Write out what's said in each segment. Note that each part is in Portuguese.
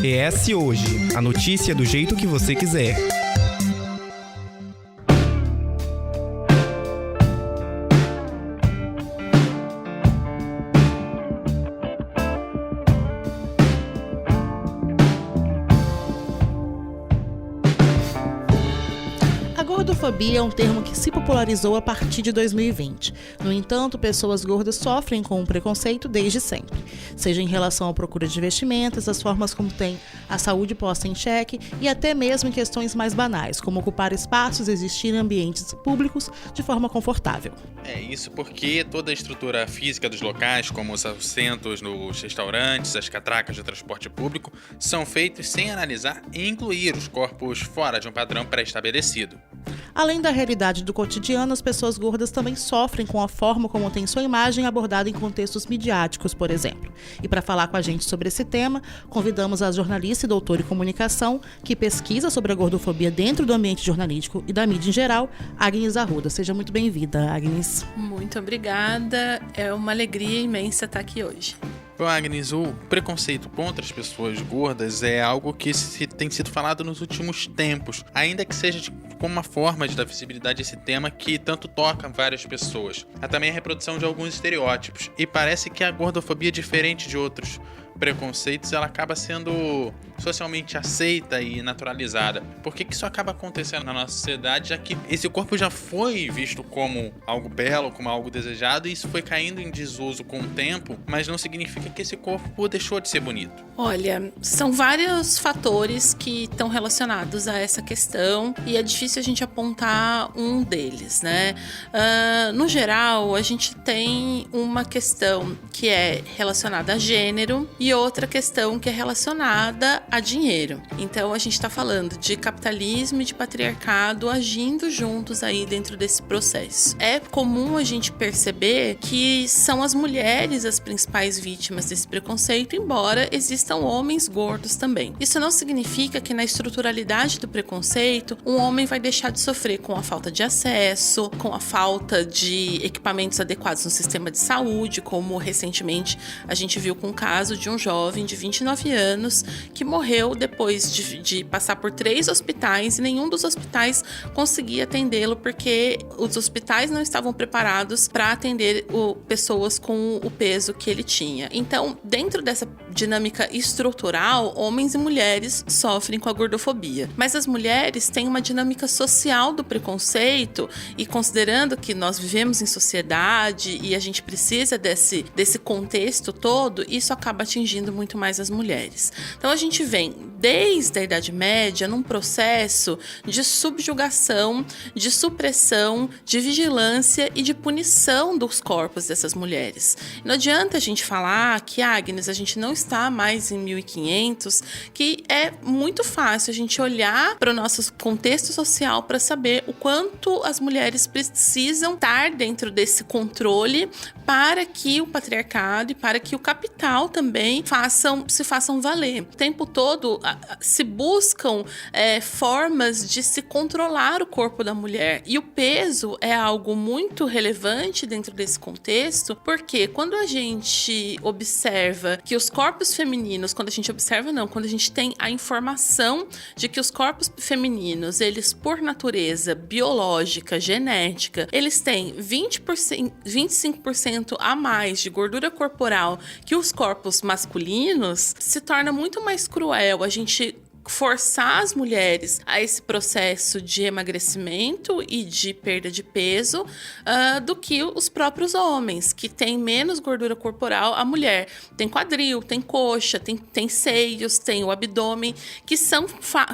ES Hoje, a notícia do jeito que você quiser. A gordofobia é um termo que se popularizou a partir de 2020. No entanto, pessoas gordas sofrem com o preconceito desde sempre, seja em relação à procura de vestimentas, as formas como têm a saúde posta em xeque e até mesmo em questões mais banais, como ocupar espaços e existir em ambientes públicos de forma confortável. Isso porque toda a estrutura física dos locais, como os assentos nos restaurantes, as catracas de transporte público, são feitos sem analisar e incluir os corpos fora de um padrão pré-estabelecido. Além da realidade do cotidiano, as pessoas gordas também sofrem com a forma como tem sua imagem abordada em contextos midiáticos, por exemplo. E para falar com a gente sobre esse tema, convidamos a jornalista e doutora em comunicação, que pesquisa sobre a gordofobia dentro do ambiente jornalístico e da mídia em geral, Agnes Arruda. Seja muito bem-vinda, Agnes. Muito obrigada, é uma alegria imensa estar aqui hoje. Bom, Agnes, o preconceito contra as pessoas gordas é algo que tem sido falado nos últimos tempos, ainda que seja como uma forma de dar visibilidade a esse tema que tanto toca várias pessoas. Há também a reprodução de alguns estereótipos, e parece que a gordofobia, diferente de outros preconceitos, ela acaba sendo socialmente aceita e naturalizada. Por que isso acaba acontecendo na nossa sociedade, já que esse corpo já foi visto como algo belo, como algo desejado, e isso foi caindo em desuso com o tempo, mas não significa que esse corpo deixou de ser bonito? Olha, são vários fatores que estão relacionados a essa questão e é difícil a gente apontar um deles, né? No geral, a gente tem uma questão que é relacionada a gênero e outra questão que é relacionada a dinheiro. Então, a gente está falando de capitalismo e de patriarcado agindo juntos aí dentro desse processo. É comum a gente perceber que são as mulheres as principais vítimas desse preconceito, embora existam homens gordos também. Isso não significa que na estruturalidade do preconceito, um homem vai deixar de sofrer com a falta de acesso, com a falta de equipamentos adequados no sistema de saúde, como recentemente a gente viu com o caso de um jovem de 29 anos que morreu depois de passar por 3 hospitais e nenhum dos hospitais conseguia atendê-lo porque os hospitais não estavam preparados para atender pessoas com o peso que ele tinha. Então, dentro dessa dinâmica estrutural, homens e mulheres sofrem com a gordofobia. Mas as mulheres têm uma dinâmica social do preconceito e considerando que nós vivemos em sociedade e a gente precisa desse contexto todo, isso acaba atingindo muito mais as mulheres. Então a gente vem desde a Idade Média num processo de subjugação, de supressão, de vigilância e de punição dos corpos dessas mulheres. Não adianta a gente falar que, Agnes, a gente não está mais em 1500, que é muito fácil a gente olhar para o nosso contexto social para saber o quanto as mulheres precisam estar dentro desse controle para que o patriarcado e para que o capital também se façam valer. O tempo todo se buscam formas de se controlar o corpo da mulher. E o peso é algo muito relevante dentro desse contexto, porque quando a gente observa que os corpos femininos, quando a gente tem a informação de que os corpos femininos, eles por natureza biológica, genética, eles têm 25% a mais de gordura corporal que os corpos masculinos, se torna muito mais cruel a gente forçar as mulheres a esse processo de emagrecimento e de perda de peso do que os próprios homens, que têm menos gordura corporal. A mulher tem quadril, tem coxa, tem seios, tem o abdômen, que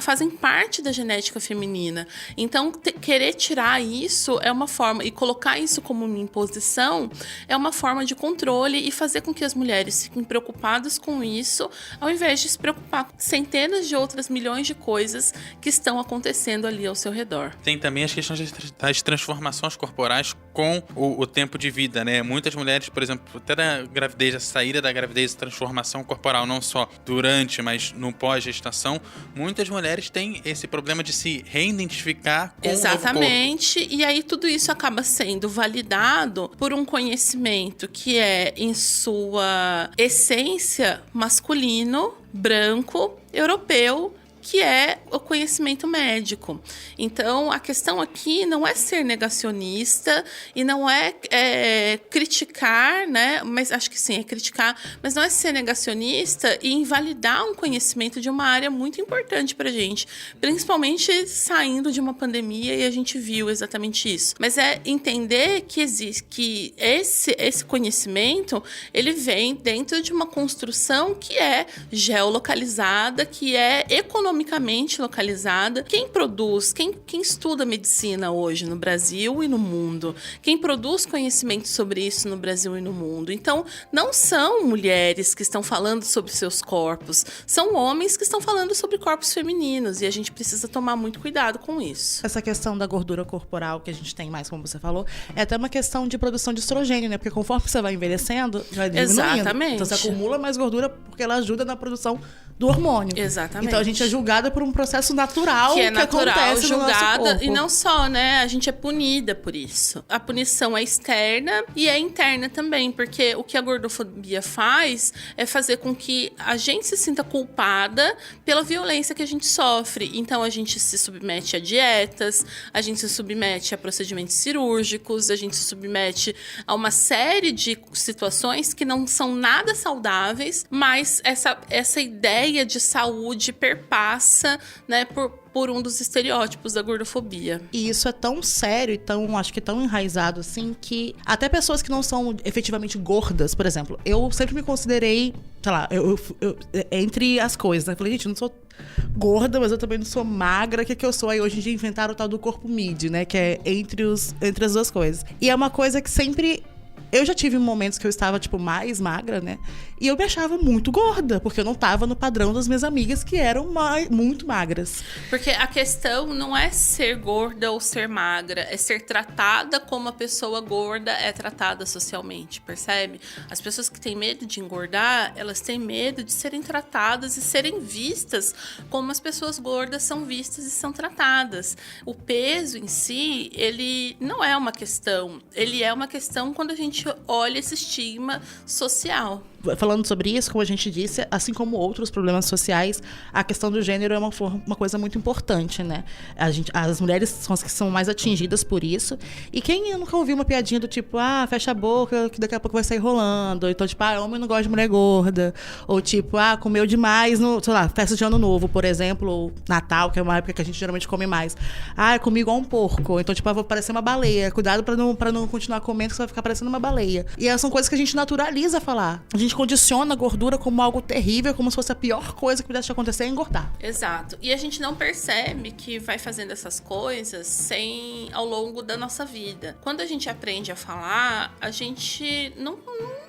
fazem parte da genética feminina. Então, querer tirar isso é uma forma, e colocar isso como uma imposição, é uma forma de controle e fazer com que as mulheres fiquem preocupadas com isso, ao invés de se preocupar com centenas de outras milhões de coisas que estão acontecendo ali ao seu redor. Tem também as questões das transformações corporais com o tempo de vida, né? Muitas mulheres, por exemplo, até da gravidez, a saída da gravidez, a transformação corporal, não só durante, mas no pós-gestação, muitas mulheres têm esse problema de se reidentificar com Exatamente, o novo corpo. E aí tudo isso acaba sendo validado por um conhecimento que é, em sua essência, masculino, branco, europeu, que é o conhecimento médico. Então, a questão aqui não é ser negacionista e não é criticar, né? Mas acho que sim, é criticar, mas não é ser negacionista e invalidar um conhecimento de uma área muito importante para a gente, principalmente saindo de uma pandemia, e a gente viu exatamente isso. Mas é entender que existe, que esse conhecimento, ele vem dentro de uma construção que é geolocalizada, que é economicamente localizada. Quem produz, quem estuda medicina hoje no Brasil e no mundo? Quem produz conhecimento sobre isso no Brasil e no mundo? Então, não são mulheres que estão falando sobre seus corpos, são homens que estão falando sobre corpos femininos, e a gente precisa tomar muito cuidado com isso. Essa questão da gordura corporal que a gente tem mais, como você falou, é até uma questão de produção de estrogênio, né? Porque conforme você vai envelhecendo, vai diminuindo. Exatamente. Então, você acumula mais gordura porque ela ajuda na produção do hormônio. Exatamente. Então, a gente é julgada por um processo natural que acontece no nosso corpo. E não só, né? A gente é punida por isso. A punição é externa e é interna também, porque o que a gordofobia faz é fazer com que a gente se sinta culpada pela violência que a gente sofre. Então, a gente se submete a dietas, a gente se submete a procedimentos cirúrgicos, a gente se submete a uma série de situações que não são nada saudáveis, mas essa ideia de saúde perpassa, né, por um dos estereótipos da gordofobia. E isso é tão sério e acho que tão enraizado, assim, que até pessoas que não são efetivamente gordas, por exemplo, eu sempre me considerei, sei lá, eu entre as coisas, né? Eu falei, gente, eu não sou gorda, mas eu também não sou magra, o que eu sou? Aí hoje em dia inventaram o tal do corpo mid, né? Que é entre as duas coisas. E é uma coisa que sempre... Eu já tive momentos que eu estava, tipo, mais magra, né? E eu me achava muito gorda, porque eu não estava no padrão das minhas amigas, que eram muito magras. Porque a questão não é ser gorda ou ser magra, é ser tratada como a pessoa gorda é tratada socialmente, percebe? As pessoas que têm medo de engordar, elas têm medo de serem tratadas e serem vistas como as pessoas gordas são vistas e são tratadas. O peso em si, ele não é uma questão, ele é uma questão quando a gente olha esse estigma social. Falando sobre isso, como a gente disse, assim como outros problemas sociais, a questão do gênero é uma coisa muito importante, né? As mulheres são as que são mais atingidas por isso. E quem nunca ouviu uma piadinha do tipo, fecha a boca, que daqui a pouco vai sair rolando. Então, tipo, homem não gosta de mulher gorda. Ou tipo, comeu demais no, sei lá, festa de ano novo, por exemplo, ou Natal, que é uma época que a gente geralmente come mais. Comi igual um porco. Então, tipo, vou parecer uma baleia. Cuidado pra não continuar comendo, que você vai ficar parecendo uma baleia. E são coisas que a gente naturaliza falar. A gente condiciona a gordura como algo terrível, como se fosse a pior coisa que pudesse acontecer é engordar. Exato. E a gente não percebe que vai fazendo essas coisas ao longo da nossa vida. Quando a gente aprende a falar, a gente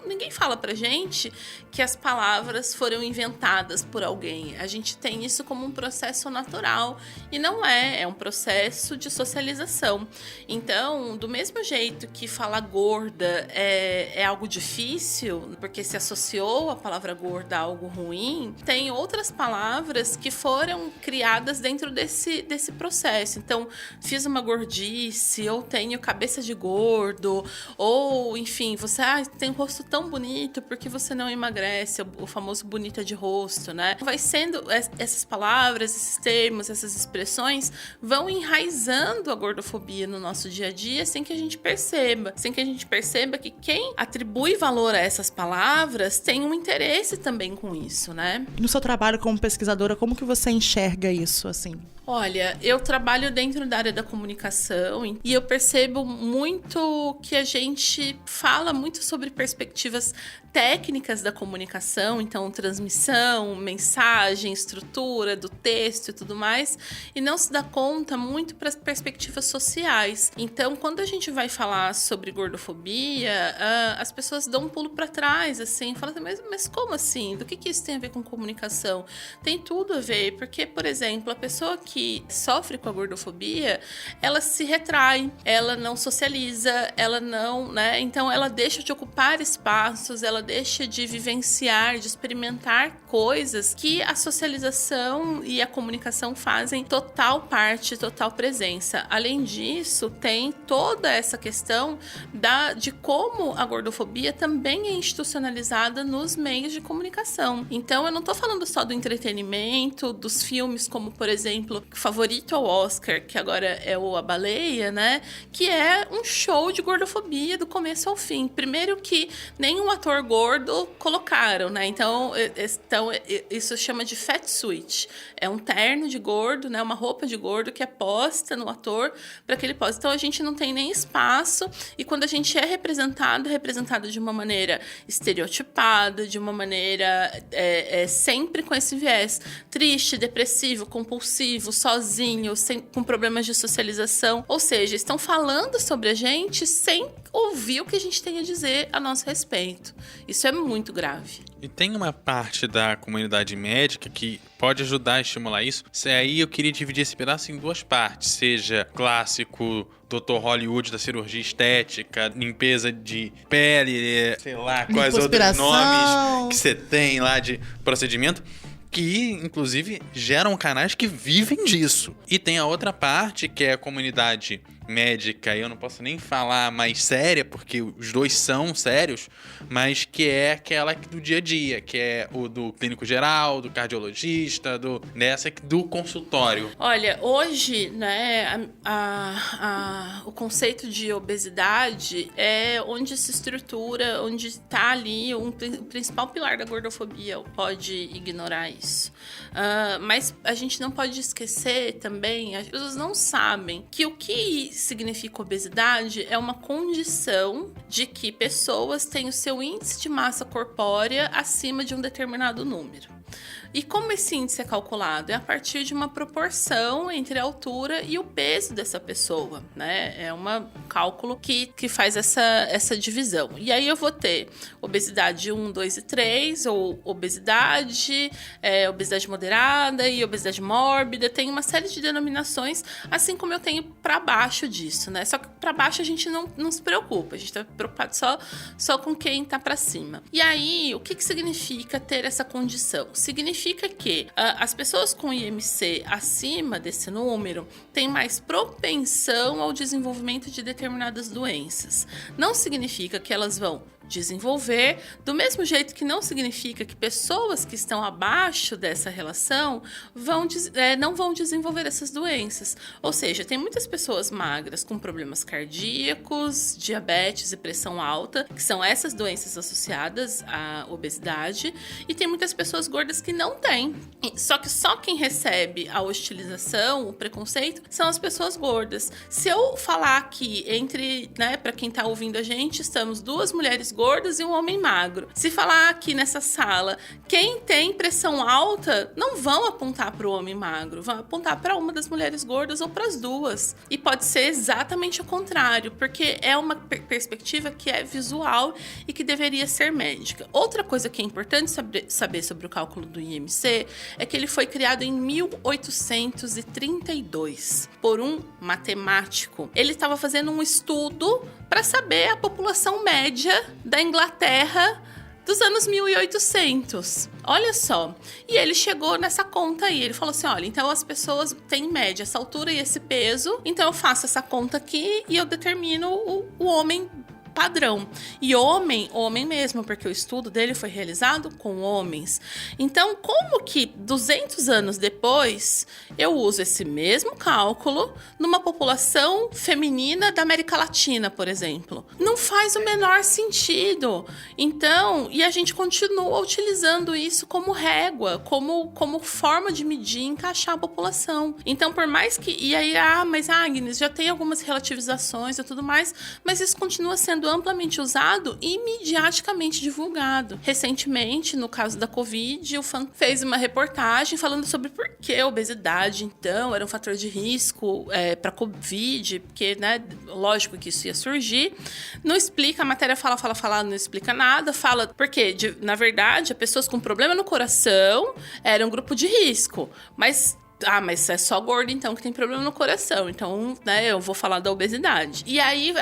ninguém fala pra gente que as palavras foram inventadas por alguém. A gente tem isso como um processo natural e não é um processo de socialização. Então, do mesmo jeito que falar gorda é algo difícil, porque se associou a palavra gorda a algo ruim, tem outras palavras que foram criadas dentro desse processo. Então, fiz uma gordice, ou tenho cabeça de gordo, ou, enfim, você tem um rosto tão bonito, porque você não emagrece, o famoso bonita de rosto, né? Vai sendo, essas palavras, esses termos, essas expressões vão enraizando a gordofobia no nosso dia a dia sem que a gente perceba. Sem que a gente perceba que quem atribui valor a essas palavras tem um interesse também com isso, né? No seu trabalho como pesquisadora, como que você enxerga isso, assim? Olha, eu trabalho dentro da área da comunicação e eu percebo muito que a gente fala muito sobre perspectivas técnicas da comunicação, então transmissão, mensagem, estrutura do texto e tudo mais, e não se dá conta muito para as perspectivas sociais. Então, quando a gente vai falar sobre gordofobia, as pessoas dão um pulo para trás, assim, falam, mas como assim? Do que isso tem a ver com comunicação? Tem tudo a ver, porque, por exemplo, a pessoa que que sofre com a gordofobia, ela se retrai, ela não socializa, ela não, né? Então ela deixa de ocupar espaços, ela deixa de vivenciar, de experimentar coisas que a socialização e a comunicação fazem total parte, total presença. Além disso, tem toda essa questão de como a gordofobia também é institucionalizada nos meios de comunicação. Então, eu não tô falando só do entretenimento, dos filmes como, por exemplo, favorito ao Oscar, que agora é o A Baleia, né? Que é um show de gordofobia do começo ao fim. Primeiro que nenhum ator gordo colocaram, né? Então isso chama de fat suit. É um terno de gordo, né? Uma roupa de gordo que é posta no ator para que ele possa. Então, a gente não tem nem espaço, e quando a gente é representado de uma maneira estereotipada, de uma maneira sempre com esse viés triste, depressivo, compulsivo, sozinho, com problemas de socialização. Ou seja, estão falando sobre a gente sem ouvir o que a gente tem a dizer a nosso respeito. Isso é muito grave. E tem uma parte da comunidade médica que pode ajudar a estimular isso. Aí eu queria dividir esse pedaço em duas partes. Seja clássico Dr. Hollywood da cirurgia estética, limpeza de pele, sei lá, quais outros nomes que você tem lá de procedimento, que, inclusive, geram canais que vivem disso. E tem a outra parte, que é a comunidade médica, eu não posso nem falar mais séria, porque os dois são sérios, mas que é aquela do dia a dia, que é o do clínico geral, do cardiologista, do consultório. Olha, hoje, né, o conceito de obesidade é onde se estrutura, onde está ali o principal pilar da gordofobia, pode ignorar isso. Mas a gente não pode esquecer também, as pessoas não sabem que o que significa obesidade é uma condição de que pessoas têm o seu índice de massa corpórea acima de um determinado número. E como esse índice é calculado? É a partir de uma proporção entre a altura e o peso dessa pessoa, né? É um cálculo que faz essa divisão. E aí eu vou ter obesidade 1, 2 e 3, ou obesidade moderada e obesidade mórbida. Tem uma série de denominações, assim como eu tenho para baixo disso, né? Só que para baixo a gente não se preocupa, a gente tá preocupado só com quem tá para cima. E aí, o que significa ter essa condição? Significa que as pessoas com IMC acima desse número têm mais propensão ao desenvolvimento de determinadas doenças. Não significa que elas vão desenvolver, do mesmo jeito que não significa que pessoas que estão abaixo dessa relação não vão desenvolver essas doenças. Ou seja, tem muitas pessoas magras com problemas cardíacos, diabetes e pressão alta, que são essas doenças associadas à obesidade, e tem muitas pessoas gordas que não têm. Só que só quem recebe a hostilização, o preconceito, são as pessoas gordas. Se eu falar aqui para quem tá ouvindo a gente, estamos duas mulheres gordas e um homem magro. Se falar aqui nessa sala, quem tem pressão alta, não vão apontar para o homem magro, vão apontar para uma das mulheres gordas ou para as duas. E pode ser exatamente o contrário, porque é uma perspectiva que é visual e que deveria ser médica. Outra coisa que é importante saber sobre o cálculo do IMC é que ele foi criado em 1832 por um matemático. Ele estava fazendo um estudo para saber a população média da Inglaterra dos anos 1800. Olha só. E ele chegou nessa conta aí. Ele falou assim, olha, então as pessoas têm em média essa altura e esse peso, então eu faço essa conta aqui e eu determino o homem padrão. E homem mesmo, porque o estudo dele foi realizado com homens. Então, como que 200 anos depois eu uso esse mesmo cálculo numa população feminina da América Latina, por exemplo? Não faz o menor sentido. Então, e a gente continua utilizando isso como régua, como forma de medir e encaixar a população. Então, por mais que... E aí, mas Agnes, já tem algumas relativizações e tudo mais, mas isso continua sendo amplamente usado e midiaticamente divulgado. Recentemente, no caso da Covid, o FAN fez uma reportagem falando sobre por que a obesidade, então, era um fator de risco para Covid, porque, né, lógico que isso ia surgir. Não explica, a matéria fala, não explica nada, fala porque, na verdade, pessoas com problema no coração eram um grupo de risco, mas mas é só gordo, então, que tem problema no coração. Então, né, eu vou falar da obesidade. E aí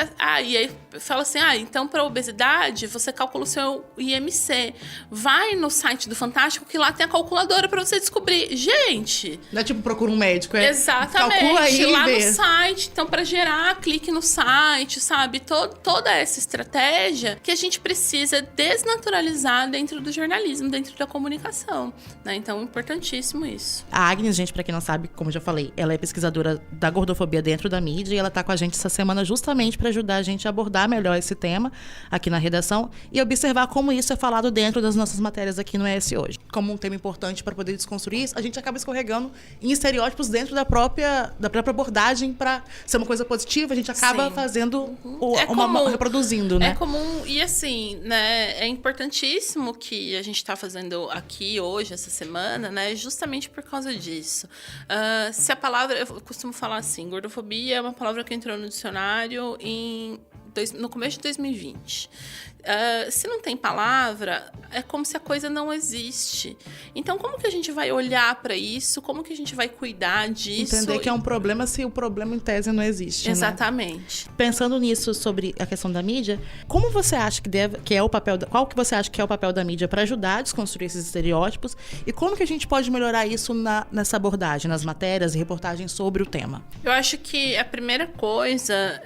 fala assim, então para obesidade, você calcula o seu IMC. Vai no site do Fantástico, que lá tem a calculadora para você descobrir. Gente... Não é tipo, procura um médico, Exatamente. Calcula aí lá no site. Então, para gerar, clique no site, sabe? Toda essa estratégia que a gente precisa desnaturalizar dentro do jornalismo, dentro da comunicação, né? Então, importantíssimo isso. A Agnes, gente, pra quem não sabe, como eu já falei, ela é pesquisadora da gordofobia dentro da mídia e ela tá com a gente essa semana justamente para ajudar a gente a abordar melhor esse tema aqui na redação e observar como isso é falado dentro das nossas matérias aqui no ES Hoje. Como um tema importante para poder desconstruir isso, a gente acaba escorregando em estereótipos dentro da própria abordagem para ser uma coisa positiva, a gente acaba fazendo reproduzindo, né? É comum, e assim, né, é importantíssimo que a gente tá fazendo aqui hoje, essa semana, né, justamente por causa disso. Se a palavra, eu costumo falar assim, gordofobia é uma palavra que entrou no dicionário no começo de 2020. Se não tem palavra, é como se a coisa não existe. Então, como que a gente vai olhar para isso? Como que a gente vai cuidar disso? Entender que é um problema se o problema em tese não existe. Exatamente. Né? Pensando nisso sobre a questão da mídia, como você acha qual que você acha que é o papel da mídia para ajudar a desconstruir esses estereótipos e como que a gente pode melhorar isso nessa abordagem, nas matérias e reportagens sobre o tema? Eu acho que a primeira coisa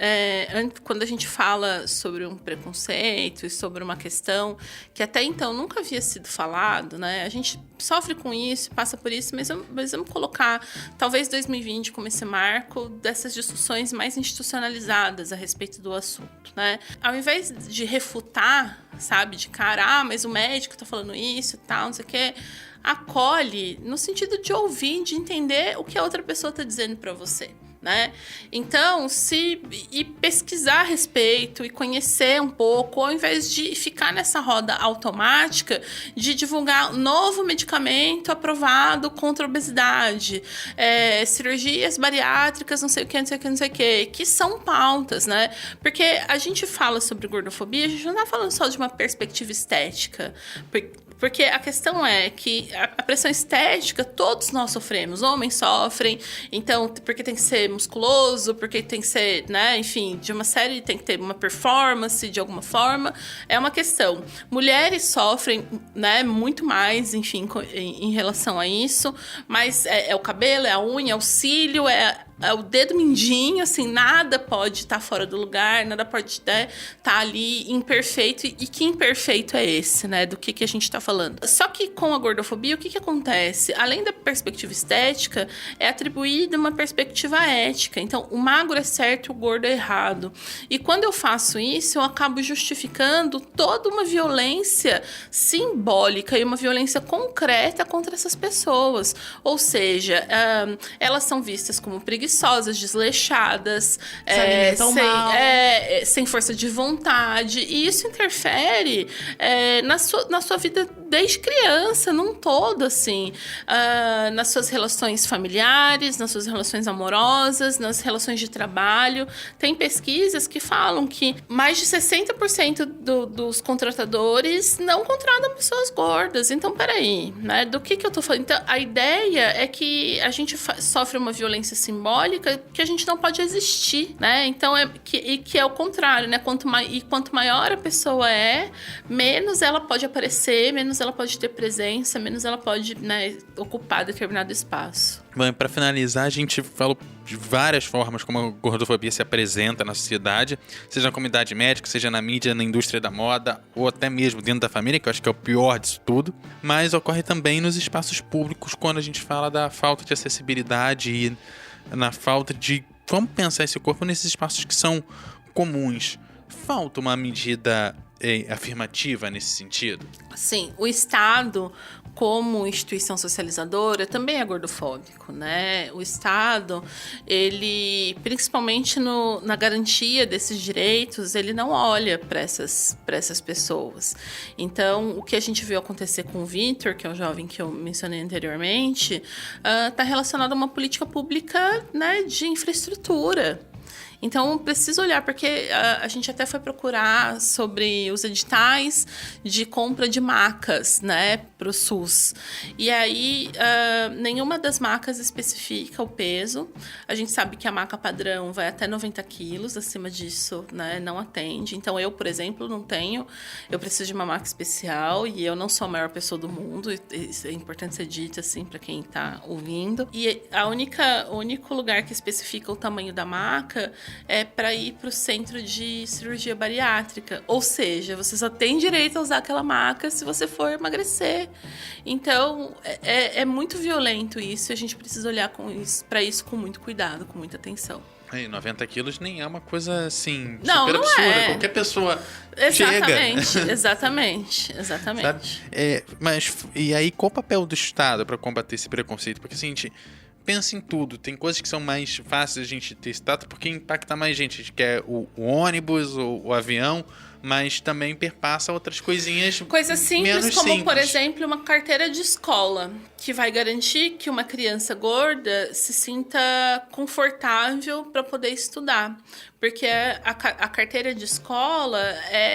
quando a gente fala sobre um preconceito, sobre uma questão que até então nunca havia sido falado, né? A gente sofre com isso, passa por isso, mas vamos colocar talvez 2020 como esse marco dessas discussões mais institucionalizadas a respeito do assunto, né? Ao invés de refutar, sabe, de cara, mas o médico tá falando isso e tal, não sei o quê, acolhe no sentido de ouvir, de entender o que a outra pessoa tá dizendo para você. Né? Então, e pesquisar a respeito e conhecer um pouco, ao invés de ficar nessa roda automática de divulgar um novo medicamento aprovado contra a obesidade, cirurgias bariátricas, não sei o que são pautas, né? Porque a gente fala sobre gordofobia, a gente não tá falando só de uma perspectiva estética, porque a questão é que a pressão estética todos nós sofremos, homens sofrem, então, porque tem que ser musculoso, porque tem que ser, né, enfim, de uma série, tem que ter uma performance de alguma forma, é uma questão. Mulheres sofrem, né, muito mais, enfim, em relação a isso, mas é o cabelo, é a unha, é o cílio, é o dedo mindinho, assim, nada pode estar fora do lugar, nada pode estar ali imperfeito. E que imperfeito é esse, né? Do que a gente está falando. Só que com a gordofobia, o que acontece? Além da perspectiva estética, é atribuída uma perspectiva ética. Então, o magro é certo, o gordo é errado. E quando eu faço isso, eu acabo justificando toda uma violência simbólica e uma violência concreta contra essas pessoas. Ou seja, elas são vistas como preguiçosas, desleixadas, sem força de vontade, e isso interfere na sua vida desde criança, num todo, assim, nas suas relações familiares, nas suas relações amorosas, nas relações de trabalho. Tem pesquisas que falam que mais de 60% dos contratadores não contratam pessoas gordas. Então, peraí, né? Do que eu tô falando? Então, a ideia é que a gente sofre uma violência simbólica que a gente não pode existir, né? Então, que é o contrário, né? Quanto maior a pessoa menos ela pode aparecer, menos ela pode ter presença, menos ela pode, né, ocupar determinado espaço. Bom, para finalizar, a gente falou de várias formas como a gordofobia se apresenta na sociedade, seja na comunidade médica, seja na mídia, na indústria da moda, ou até mesmo dentro da família, que eu acho que é o pior disso tudo. Mas ocorre também nos espaços públicos, quando a gente fala da falta de acessibilidade e na falta de como pensar esse corpo nesses espaços que são comuns. Falta uma medida afirmativa nesse sentido? Sim, o Estado, como instituição socializadora, também é gordofóbico, né? O Estado, ele, principalmente na garantia desses direitos, ele não olha para essas pessoas. Então, o que a gente viu acontecer com o Vitor, que é o jovem que eu mencionei anteriormente, está relacionado a uma política pública, né, de infraestrutura. Então, preciso olhar, porque a gente até foi procurar sobre os editais de compra de macas, né, para o SUS. E aí, nenhuma das macas especifica o peso. A gente sabe que a maca padrão vai até 90 quilos, acima disso, né, não atende. Então, eu, por exemplo, não tenho. Eu preciso de uma maca especial e eu não sou a maior pessoa do mundo. Isso é importante ser dito, assim, para quem está ouvindo. E o único lugar que especifica o tamanho da maca é para ir para o centro de cirurgia bariátrica. Ou seja, você só tem direito a usar aquela maca se você for emagrecer. Então, é muito violento isso e a gente precisa olhar para isso com muito cuidado, com muita atenção. 90 quilos nem é uma coisa, assim, não, super não absurda. É. Qualquer pessoa exatamente, chega. Exatamente. Mas, e aí, qual o papel do Estado para combater esse preconceito? Porque, assim, a gente pensa em tudo. Tem coisas que são mais fáceis a gente ter status porque impacta mais gente. A gente quer o ônibus, o avião, mas também perpassa outras coisinhas. Coisas simples, menos como, simples. Por exemplo, uma carteira de escola, que vai garantir que uma criança gorda se sinta confortável para poder estudar. Porque a carteira de escola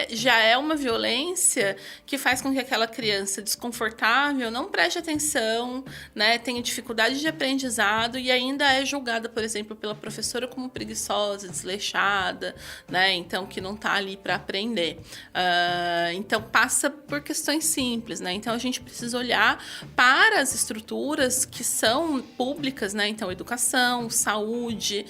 já é uma violência que faz com que aquela criança desconfortável não preste atenção, né, tenha dificuldade de aprendizado e ainda é julgada, por exemplo, pela professora como preguiçosa, desleixada, né, então que não está ali para aprender. Então passa por questões simples, né? Então a gente precisa olhar para as estruturas que são públicas, né? Então educação, saúde,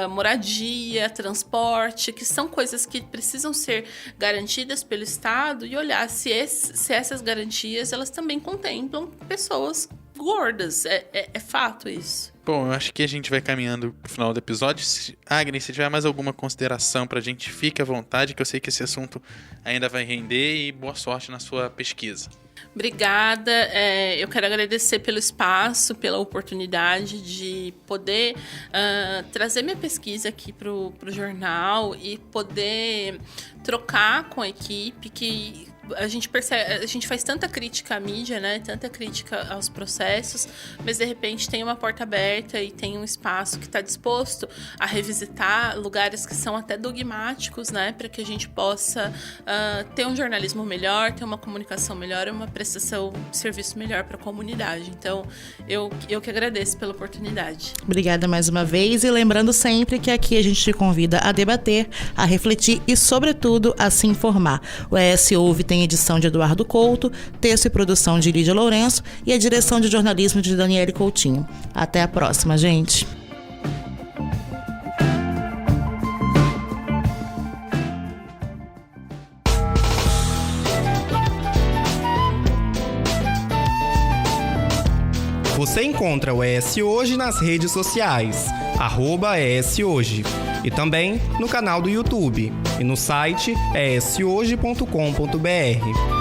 moradia, transporte, que são coisas que precisam ser garantidas pelo Estado e olhar se essas garantias elas também contemplam pessoas gordas. É fato isso. Bom, eu acho que a gente vai caminhando pro final do episódio. Agnes, se tiver mais alguma consideração pra gente, fique à vontade, que eu sei que esse assunto ainda vai render e boa sorte na sua pesquisa. Obrigada. Eu quero agradecer pelo espaço, pela oportunidade de poder trazer minha pesquisa aqui para o jornal e poder trocar com a equipe que a gente percebe, a gente faz tanta crítica à mídia, né? Tanta crítica aos processos, mas de repente tem uma porta aberta e tem um espaço que está disposto a revisitar lugares que são até dogmáticos, né? Para que a gente possa ter um jornalismo melhor, ter uma comunicação melhor e uma prestação de serviço melhor para a comunidade. Então, eu que agradeço pela oportunidade. Obrigada mais uma vez e lembrando sempre que aqui a gente te convida a debater, a refletir e, sobretudo, a se informar. O ES Ouve tem edição de Eduardo Couto, texto e produção de Lídia Lourenço e a direção de jornalismo de Daniele Coutinho. Até a próxima, gente! Você encontra o ES Hoje nas redes sociais, @ES Hoje, e também no canal do YouTube e no site eshoje.com.br.